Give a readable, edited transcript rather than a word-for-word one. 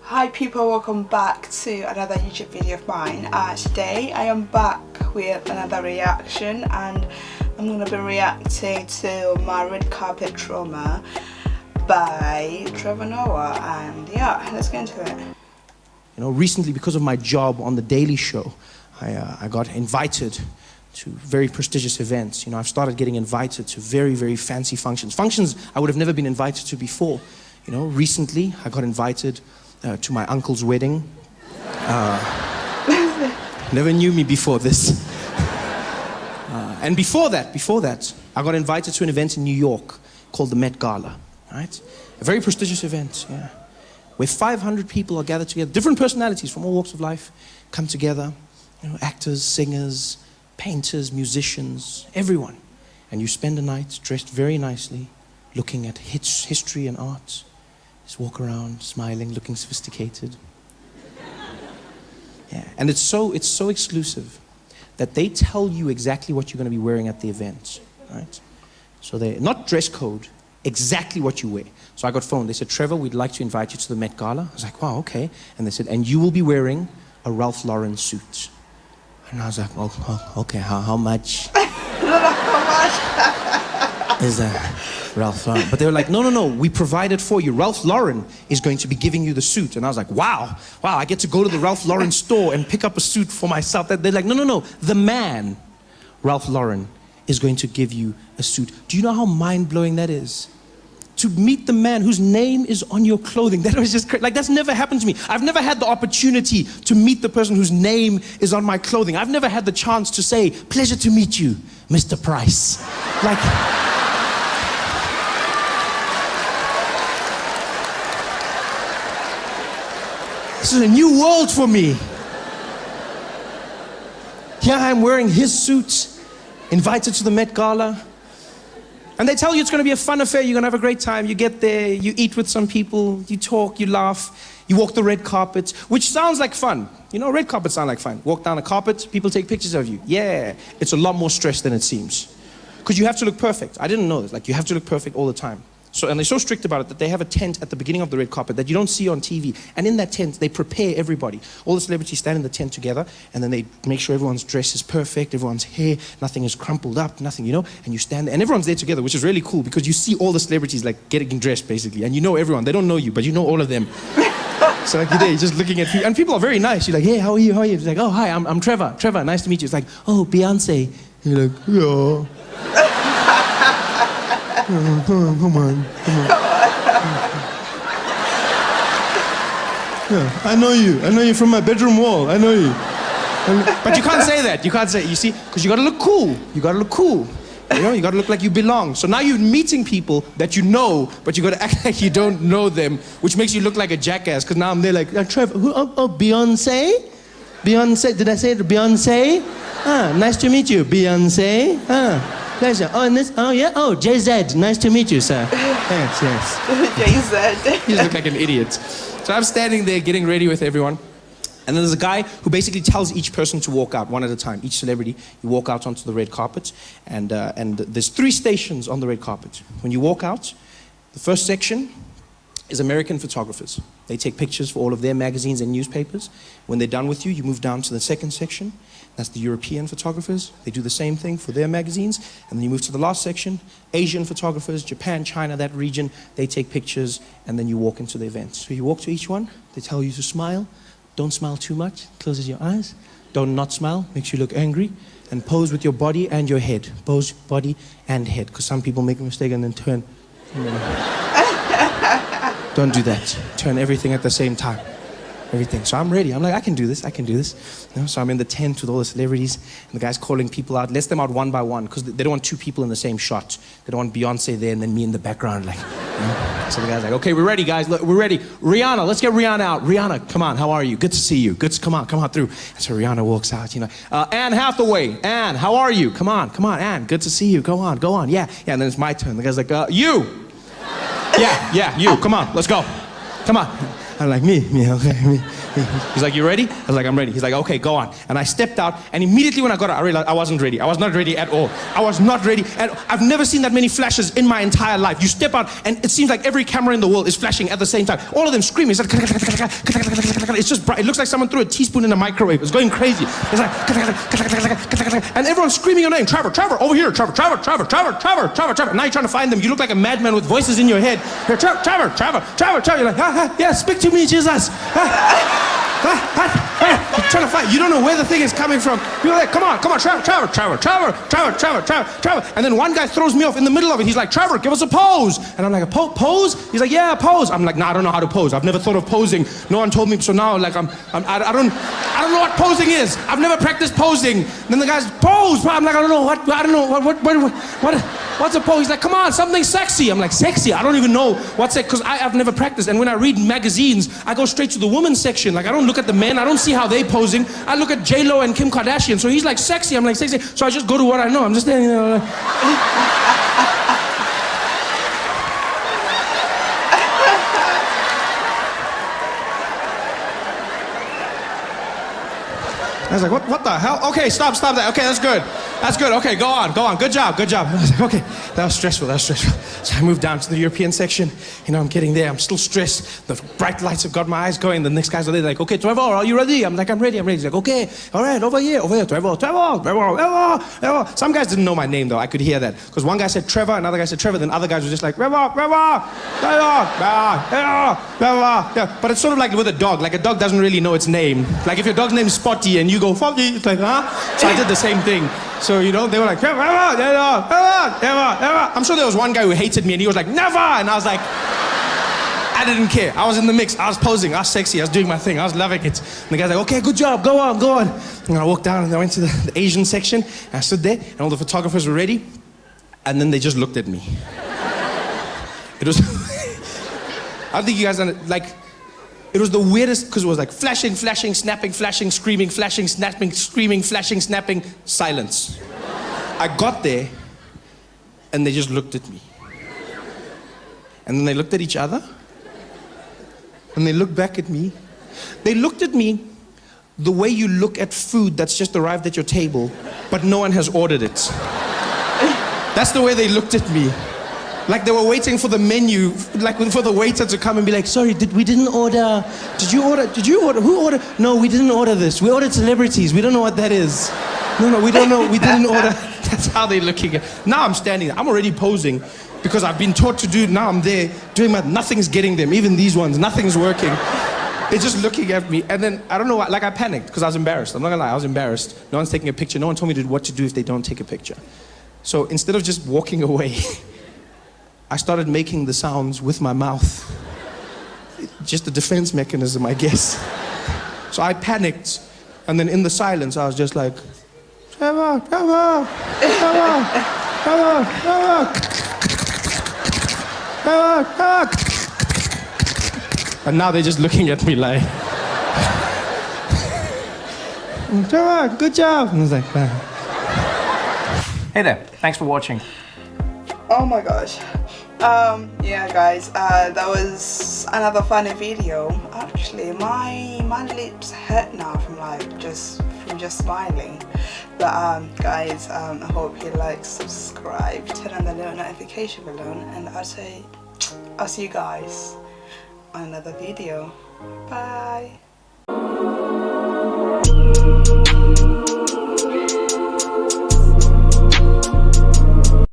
Hi people, welcome back to another YouTube video of mine. Today I am back with another reaction and I'm going to be reacting to My Red Carpet Trauma by Trevor and yeah, let's get into it. You know, recently because of my job on The Daily Show, I got invited to very prestigious events. You know, I've started getting invited to very, very fancy functions I would have never been invited to before. You know, recently I got invited to my uncle's wedding. Never knew me before this. And before that, I got invited to an event in New York called the Met Gala, right? A very prestigious event, yeah, where 500 people are gathered together, different personalities from all walks of life come together, you know, actors, singers, painters, musicians, everyone. And you spend a night dressed very nicely, looking at history and art. Just walk around, smiling, looking sophisticated. Yeah, and it's so exclusive that they tell you exactly what you're going to be wearing at the event, right? So they're not dress code, exactly what you wear. So I got phoned. They said, Trevor, we'd like to invite you to the Met Gala. I was like, wow, okay. And they said, and you will be wearing a Ralph Lauren suit. And I was like, well, okay, how much? How much is that? Ralph Lauren. But they were like, no, we provide it for you. Ralph Lauren is going to be giving you the suit. And I was like, wow, I get to go to the Ralph Lauren store and pick up a suit for myself. They're like, no, the man, Ralph Lauren, is going to give you a suit. Do you know how mind-blowing that is? To meet the man whose name is on your clothing. That was just crazy. Like, that's never happened to me. I've never had the opportunity to meet the person whose name is on my clothing. I've never had the chance to say, pleasure to meet you, Mr. Price. Like, this is a new world for me. Here I am wearing his suit, invited to the Met Gala. And they tell you it's going to be a fun affair, you're going to have a great time. You get there, you eat with some people, you talk, you laugh, you walk the red carpet, which sounds like fun. You know, red carpets sound like fun. Walk down a carpet, people take pictures of you. Yeah, it's a lot more stress than it seems. Because you have to look perfect. I didn't know this. Like, you have to look perfect all the time. And they're so strict about it that they have a tent at the beginning of the red carpet that you don't see on TV. And in that tent, they prepare everybody. All the celebrities stand in the tent together, and then they make sure everyone's dress is perfect, everyone's hair, nothing is crumpled up, nothing, you know, and you stand there, and everyone's there together, which is really cool because you see all the celebrities like getting dressed basically, and you know everyone. They don't know you, but you know all of them. So like you're there, you're just looking at people, and people are very nice. You're like, hey, how are you? It's like, oh, hi, I'm Trevor. Trevor, nice to meet you. It's like, oh, Beyonce. And you're like, yeah. Come on. Yeah, I know you from my bedroom wall. I know you. But you can't say that. You see, because you gotta look cool. You know, you gotta look like you belong. So now you're meeting people that you know, but you gotta act like you don't know them, which makes you look like a jackass. Because now I'm there like, Trevor, Beyonce? Beyonce? Did I say it? Beyonce? Nice to meet you, Beyonce. Pleasure. JZ. Nice to meet you, sir. Yes. JZ. You just look like an idiot. So I'm standing there getting ready with everyone. And then there's a guy who basically tells each person to walk out one at a time. Each celebrity, you walk out onto the red carpet. And there's 3 stations on the red carpet. When you walk out, the first section is American photographers. They take pictures for all of their magazines and newspapers. When they're done with you, you move down to the second section. That's the European photographers. They do the same thing for their magazines. And then you move to the last section, Asian photographers, Japan, China, that region. They take pictures, and then you walk into the event. So you walk to each one. They tell you to smile. Don't smile too much. Closes your eyes. Don't not smile. Makes you look angry. And pose with your body and your head. Pose body and head. Because some people make a mistake and then turn. Don't do that. Turn everything at the same time. Everything. So I'm ready. I'm like, I can do this. You know, so I'm in the tent with all the celebrities, and the guy's calling people out, lets them out one by one, because they don't want 2 people in the same shot. They don't want Beyonce there and then me in the background, like, you know? So the guy's like, okay, we're ready, guys. Look, we're ready. Rihanna, let's get Rihanna out. Rihanna, come on, how are you? Good to see you. Come on through. And so Rihanna walks out, you know. Anne Hathaway. Anne, how are you? Come on, Anne. Good to see you. Go on. Yeah. And then it's my turn. The guy's like, you. Yeah, you. Come on, let's go. Come on. I'm like, me, okay, me. He's like, you ready? I was like, I'm ready. He's like, okay, go on. And I stepped out, and immediately when I got out, I realized I wasn't ready. I was not ready at all. I was not ready. And I've never seen that many flashes in my entire life. You step out, and it seems like every camera in the world is flashing at the same time. All of them screaming. It's like, it's just bright. It looks like someone threw a teaspoon in a microwave. It's going crazy. It's like, and everyone's screaming your name. Trevor, over here. Trevor. Now you're trying to find them. You look like a madman with voices in your head. You're Trevor. You're like, yeah, speak to me, Jesus. You're trying to fight. You don't know where the thing is coming from. You're like, come on, Trevor. And then one guy throws me off in the middle of it. He's like, Trevor, give us a pose. And I'm like, a pose? He's like, yeah, pose. I'm like, nah, I don't know how to pose. I've never thought of posing. No one told me. So now, like, I don't know what posing is. I've never practiced posing. Then the guy's pose. I'm like, I don't know what's a pose? He's like, come on, something sexy. I'm like, sexy? I don't even know what's it, because I've never practiced. And when I read magazines, I go straight to the women's section. Like, I don't look at the men. I don't see how they posing. I look at J-Lo and Kim Kardashian. So he's like, sexy. I'm like, sexy. So I just go to what I know. I'm just standing there like... I was like, what the hell? Okay, stop that. Okay, that's good. Okay, go on. Good job. I was like, okay, that was stressful. So I moved down to the European section. You know, I'm getting there. I'm still stressed. The bright lights have got my eyes going. The next guys are there like, okay, Trevor, are you ready? I'm like, I'm ready. He's like, okay, all right, over here, Trevor. Some guys didn't know my name, though. I could hear that. Because one guy said Trevor, another guy said Trevor, then other guys were just like, Trevor. Yeah, but it's sort of like with a dog. Like, a dog doesn't really know its name. Like, if your dog's name's Spotty and you go, Foggy, it's like, huh? So I did the same thing. So, you know, they were like, Trevor. I'm sure there was one guy who hated me and he was like, never! And I was like, I didn't care. I was in the mix. I was posing. I was sexy. I was doing my thing. I was loving it. And the guy's like, okay, good job. Go on. And I walked down and I went to the Asian section. And I stood there and all the photographers were ready. And then they just looked at me. It was... I don't think you guys understand, like... It was the weirdest, because it was like flashing, snapping, flashing, screaming, flashing, snapping, screaming, flashing, snapping, silence. I got there, and they just looked at me. And then they looked at each other, and they looked back at me. They looked at me the way you look at food that's just arrived at your table, but no one has ordered it. That's the way they looked at me. Like they were waiting for the menu, like for the waiter to come and be like, sorry, we didn't order. Did you order? Who ordered? No, we didn't order this. We ordered celebrities. We don't know what that is. No, we don't know. We didn't order. That's how they're looking at. Now I'm standing there. I'm already posing because I've been taught to do, now I'm there doing nothing's getting them. Even these ones, nothing's working. They're just looking at me. And then, I don't know what, like I panicked because I was embarrassed. I'm not gonna lie, I was embarrassed. No one's taking a picture. No one told me what to do if they don't take a picture. So instead of just walking away, I started making the sounds with my mouth. Just a defense mechanism, I guess. So I panicked, and then in the silence, I was just like, Trevor. And now they're just looking at me like, Trevor, good job. And I was like, Hey there, thanks for watching. Oh my gosh. Yeah guys, that was another funny video. Actually my lips hurt now from just smiling. But guys, I hope you like, subscribe, turn on the little notification bell, and I'll see you guys on another video. Bye.